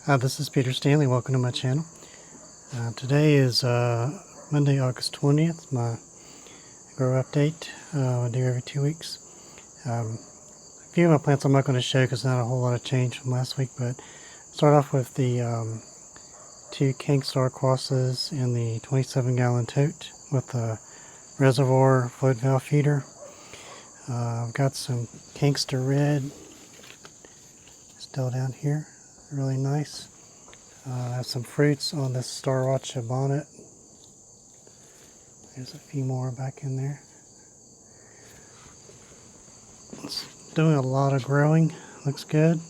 This is Peter Stanley. Welcome to my channel. Today is Monday, August 20th. My grow update I do every 2 weeks. A few of my plants I'm not going to show because not a whole lot of change from last week, but start off with the two King Star crosses in the 27-gallon tote with the reservoir float valve feeder. I've got some Kingster Red still down here. Really nice. I have some fruits on this Sriracha bonnet. There's a few more back in there. It's doing a lot of growing. Looks good.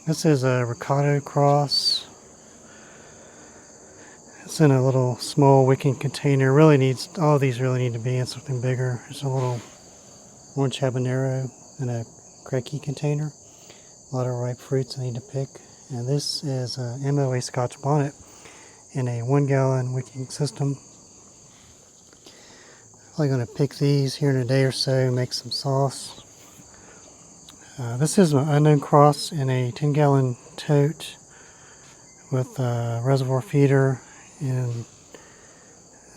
This is a Ricardo cross. It's in a little small wicking container. Really needs, all of these really need to be in something bigger. There's a little orange habanero in a Cracky container. A lot of ripe fruits I need to pick. And this is a MOA Scotch bonnet in a 1-gallon wicking system. Probably going to pick these here in a day or so and make some sauce. This is my unknown cross in a 10-gallon tote with a reservoir feeder, and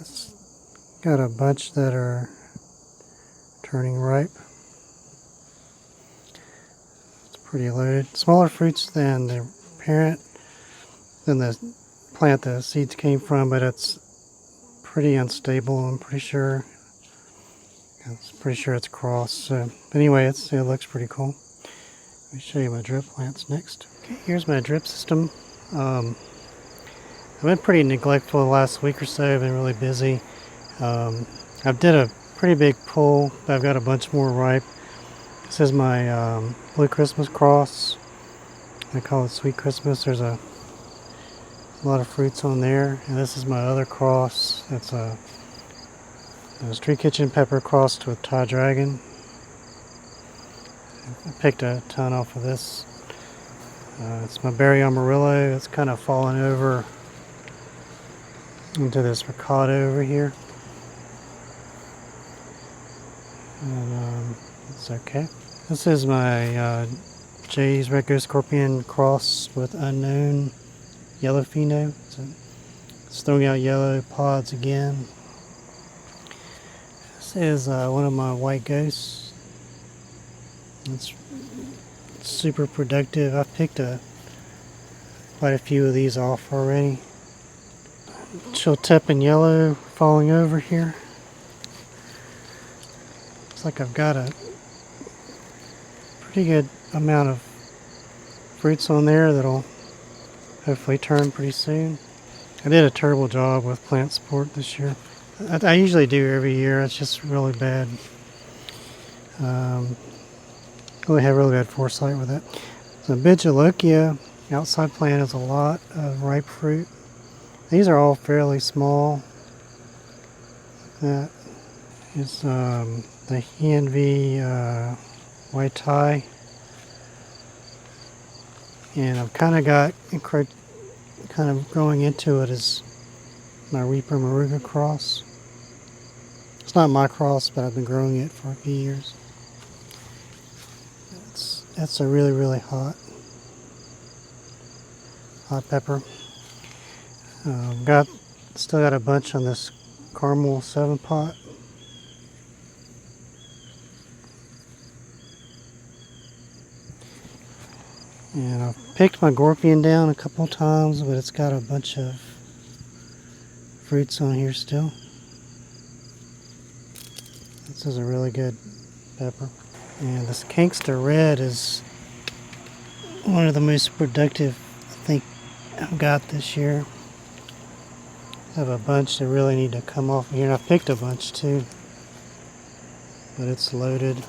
it's got a bunch that are turning ripe. Pretty loaded. Smaller fruits than the parent, than the plant the seeds came from, but it's pretty unstable. I'm pretty sure it's crossed. So anyway, it looks pretty cool. Let me show you my drip plants next. Okay, here's my drip system. I've been pretty neglectful the last week or so. I've been really busy. I did a pretty big pull, but I've got a bunch more ripe. This is my Blue Christmas cross. I call it Sweet Christmas. There's a lot of fruits on there. And this is my other cross. It's a Street Kitchen Pepper crossed with Thai Dragon. I picked a ton off of this. It's my Berry Amarillo. It's kind of fallen over into this Ricardo over here. And it's okay. This is my Jay's Red Ghost Scorpion cross with unknown yellow pheno. It's throwing out yellow pods again. This is one of my white ghosts. It's super productive. I've picked quite a few of these off already. Chiltepin yellow falling over here. Looks like I've got a pretty good amount of fruits on there that'll hopefully turn pretty soon. I did a terrible job with plant support this year. I usually do every year. It's just really bad. Really have really bad foresight with it. So Bigelokia outside plant has a lot of ripe fruit. These are all fairly small. That is the Hienvi White Thai, and I've kind of growing into it is my Reaper Moruga cross. It's not my cross, but I've been growing it for a few years. That's a really hot pepper. Still got a bunch on this Caramel 7 pot. And I've picked my Gorpion down a couple times, but it's got a bunch of fruits on here still. This is a really good pepper. And this Kingster Red is one of the most productive I think I've got this year. I have a bunch that really need to come off here, and I've picked a bunch too, but it's loaded.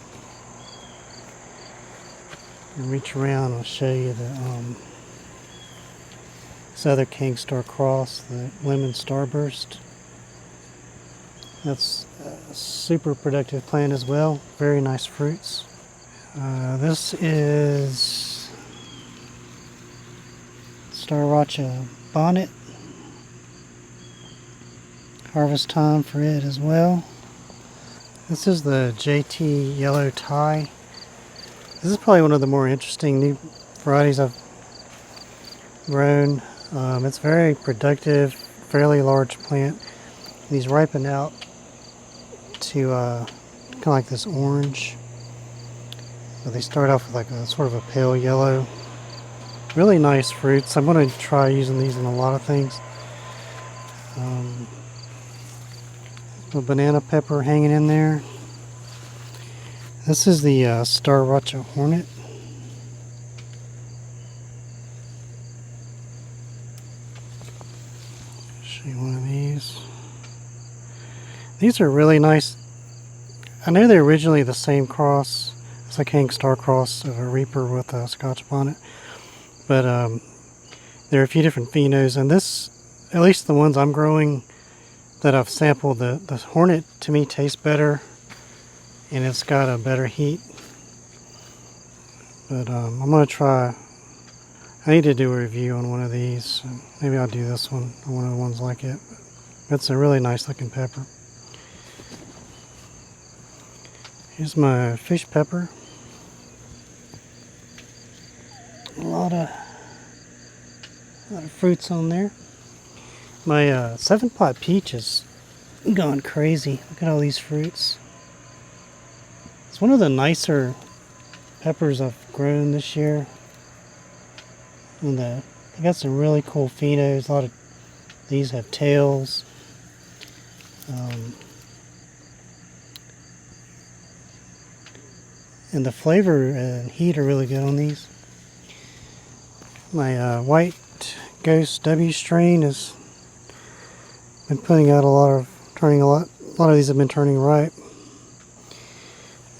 And reach around, I'll show you this other King Star cross, the Lemon Starburst. That's a super productive plant as well. Very nice fruits. This is Sriracha bonnet. Harvest time for it as well. This is the JT Yellow Thai. This is probably one of the more interesting new varieties I've grown. It's very productive, fairly large plant. These ripen out to kind of like this orange. So they start off with like a sort of a pale yellow. Really nice fruits. I'm going to try using these in a lot of things. A banana pepper hanging in there. This is the Starwacha Hornet. Show you one of these. These are really nice. I know they're originally the same cross. It's like Hang Star cross of a Reaper with a Scotch bonnet. But there are a few different phenos, and this, at least the ones I'm growing that I've sampled, the Hornet to me tastes better, and it's got a better heat. But I'm going to try, I need to do a review on one of these. Maybe I'll do this one, or one of the ones like it. It's a really nice looking pepper. Here's my fish pepper. A lot of fruits on there. My 7-pot peach is gone crazy. Look at all these fruits. It's one of the nicer peppers I've grown this year. And I got some really cool phenos. A lot of these have tails. And the flavor and heat are really good on these. My white Ghost W strain has been putting out a lot of these have been turning ripe.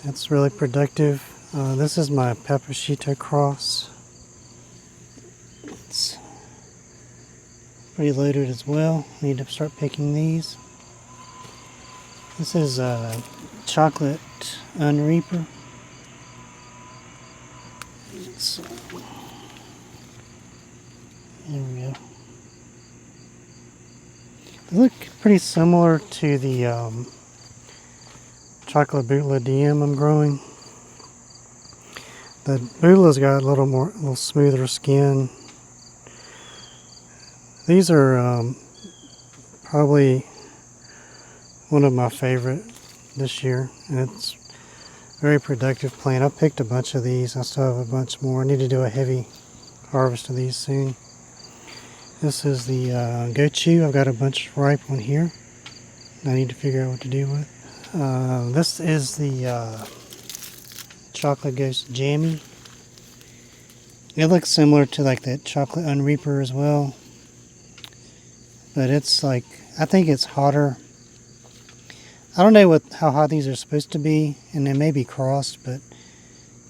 It's really productive. This is my Pepachito cross. It's pretty loaded as well. I need to start picking these. This is Chocolate Unreaper. There we go. They look pretty similar to the chocolate Butla DM I'm growing. The Butla's got a little smoother skin. These are probably one of my favorite this year, and it's a very productive plant. I've picked a bunch of these. I still have a bunch more. I need to do a heavy harvest of these soon. This is the Gochu. I've got a bunch ripe on here I need to figure out what to do with. This is the Chocolate Ghost Jammy. It looks similar to like that Chocolate Unreaper as well, but it's like, I think it's hotter. I don't know how hot these are supposed to be, and they may be crossed, but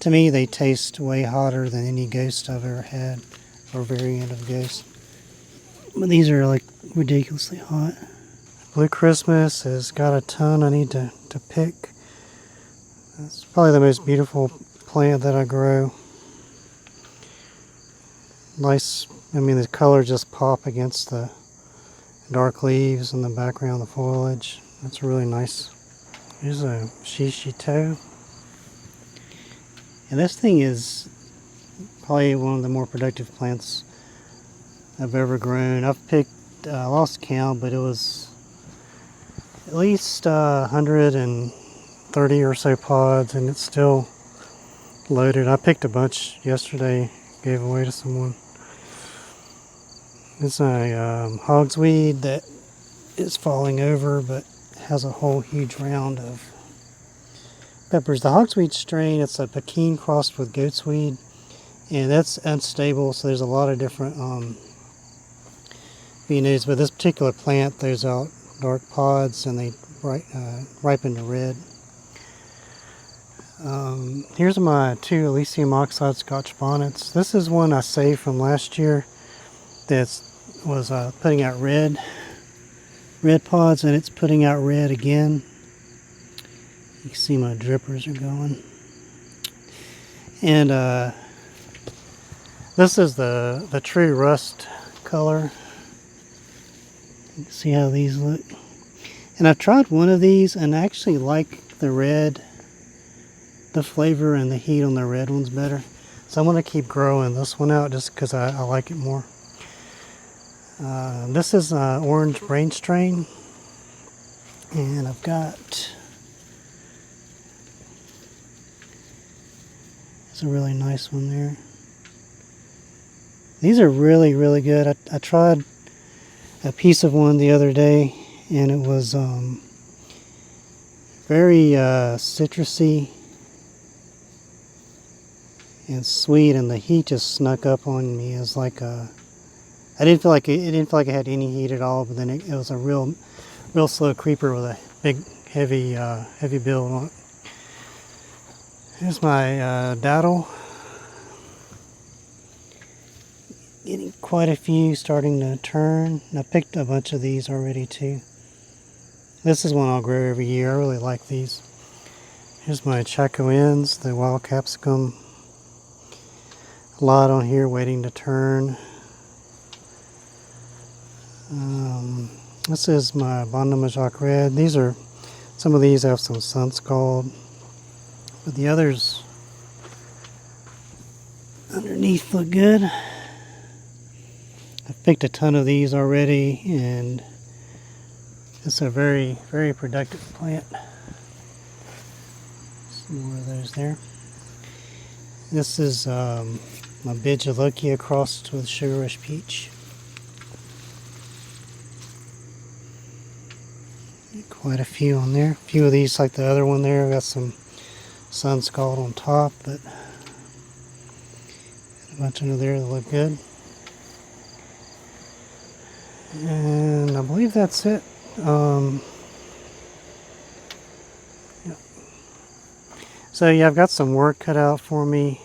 to me they taste way hotter than any Ghost I've ever had, or variant of Ghost. But these are like ridiculously hot. Blue Christmas has got a ton I need to pick. It's probably the most beautiful plant that I grow. Nice, I mean the colors just pop against the dark leaves and the background of the foliage. That's really nice. Here's a Shishito. And this thing is probably one of the more productive plants I've ever grown. I've picked, I lost count, but it was at least 130 or so pods, and it's still loaded. I picked a bunch yesterday, gave away to someone. It's a hogsweed that is falling over, but has a whole huge round of peppers. The hogsweed strain, it's a Pekin crossed with goatsweed, and that's unstable, so there's a lot of different phenos, but this particular plant throws out dark pods and they ripen to red. Here's my 2 Elysium Oxide Scotch bonnets. This is one I saved from last year that was putting out red pods, and it's putting out red again. You can see my drippers are going. And this is the true rust color. You can see how these look. And I've tried one of these and I actually like the red, the flavor and the heat on the red ones better. So I'm going to keep growing this one out just because I like it more. This is orange brain strain, and I've got, it's a really nice one there. These are really, really good. I tried a piece of one the other day, and it was very citrusy and sweet, and the heat just snuck up on me. It was like I didn't feel like it had any heat at all, but then it was a real slow creeper with a big heavy build on it. Here's my dowdle. Getting quite a few starting to turn. I picked a bunch of these already too. This is one I'll grow every year. I really like these. Here's my Chaco ends, the wild capsicum. A lot on here waiting to turn. This is my Bondomajak red. Some of these have some sun scald, but the others underneath look good. I've picked a ton of these already, and it's a very, very productive plant. Some more of those there. This is my Bigelokia crossed with Sugar Rush Peach. Quite a few on there. A few of these, like the other one there, got some sun scald on top, but a bunch under there that look good. And I believe that's it. Yep. So yeah, I've got some work cut out for me.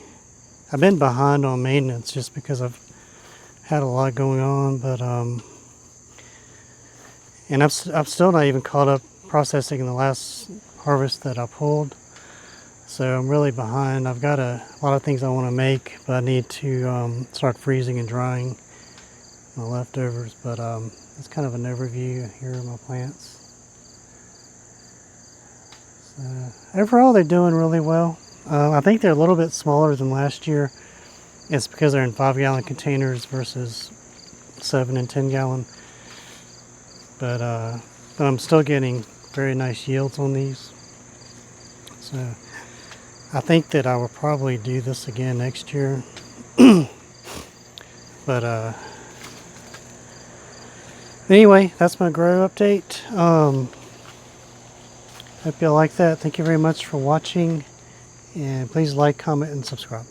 I've been behind on maintenance just because I've had a lot going on, but and I've still not even caught up processing the last harvest that I pulled. So I'm really behind. I've got a lot of things I want to make, but I need to start freezing and drying my leftovers. But it's kind of an overview here of my plants. So overall, they're doing really well. I think they're a little bit smaller than last year. It's because they're in 5-gallon containers versus 7 and 10-gallon. But I'm still getting very nice yields on these. So I think that I will probably do this again next year. But anyway, that's my grow update. Hope you like that. Thank you very much for watching, and please like, comment, and subscribe.